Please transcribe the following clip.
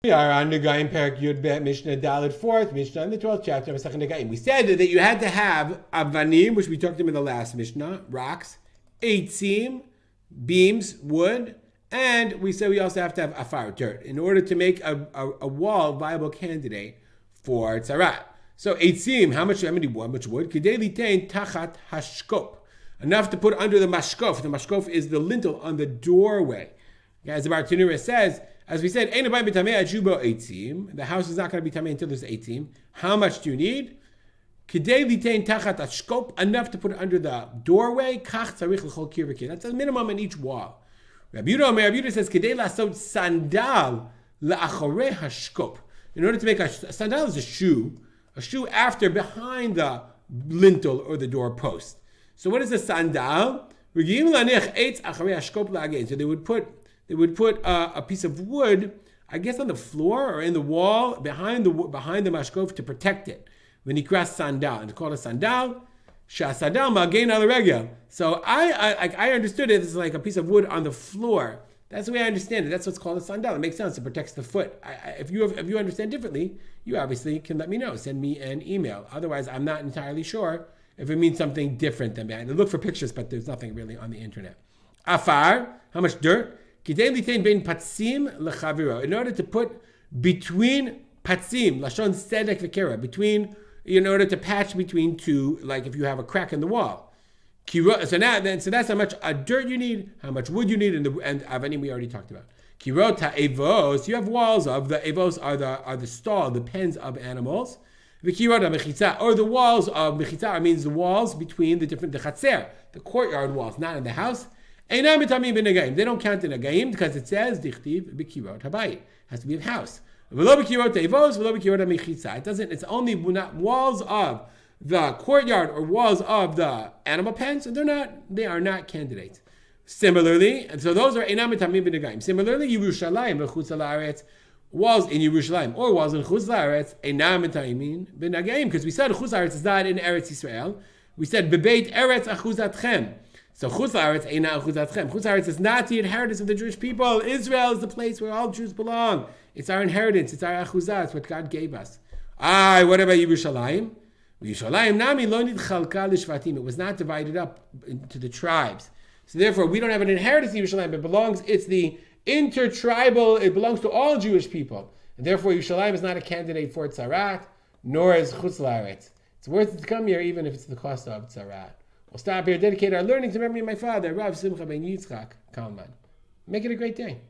We are on Negaim Parak Yud Bet Mishnah Dalet 4th Mishnah in the 12th chapter of Masechet Negaim. We said that you had to have avanim, which we talked about in the last Mishnah, rocks, eitzim, beams, wood, and we said we also have to have afar, dirt, in order to make a wall viable candidate for Tzaraat. So eitzim, how much wood? Kidei litain tachat hashkop, enough to put under the mashkof. The mashkof is the lintel on the doorway. As the Bartanura says, as we said, the house is not going to be tamei until there's 18. How much do you need? Enough to put it under the doorway. That's the minimum in each wall. Rabbi Yehuda says, in order to make a sandal is a shoe after behind the lintel or the door post. So what is a sandal? So they would put a piece of wood, I guess, on the floor or in the wall behind the mashkov to protect it. When he crossed sandal, and it's called a sandal. Sandal magain al regel. So I understood it as like a piece of wood on the floor. That's the way I understand it. That's what's called a sandal. It makes sense. It protects the foot. If you understand differently, you obviously can let me know. Send me an email. Otherwise, I'm not entirely sure if it means something different than that. I look for pictures, but there's nothing really on the internet. Afar, how much dirt? In order to put between patsim, lashon tzedek v'kera, between, in order to patch between two, like if you have a crack in the wall. So that's how much dirt you need, how much wood you need, and avanim we already talked about. Kirot ha'evos, you have walls of the evos are the stall, the pens of animals. V'kirot ha'mechitza, or the walls of mechitza means the walls between the chatzer, the courtyard walls, not in the house. They don't count in Negaim because it says dichtiv b'kirot habayit, has to be a house. It doesn't. It's only not walls of the courtyard or walls of the animal pens, and they are not candidates. Similarly, and so those are einam mitamim b'Negaim. Similarly, Yerushalayim v'chutz la'aretz, walls in Yerushalayim or walls in chutz la'aretz einam mitamim b'Negaim, because we said chutz la'aretz is not in Eretz Yisrael. We said bebeit eretz achuzatchem. So chutz la'aretz eina achuzatchem. Chutz la'aretz is not the inheritance of the Jewish people. Israel is the place where all Jews belong. It's our inheritance. It's our achuzah. It's what God gave us. What about Yerushalayim? Yerushalayim nami lo nidchalka l'shvatim. It was not divided up into the tribes. So therefore, we don't have an inheritance in Yerushalayim. It's the intertribal. It belongs to all Jewish people. And therefore, Yerushalayim is not a candidate for Tzaraat, nor is chutz la'aretz. It's worth it to come here, even if it's the cost of Tzaraat. We'll stop here, dedicate our learning to memory of my father, Rav Simcha ben Yitzchak Kalman. Make it a great day.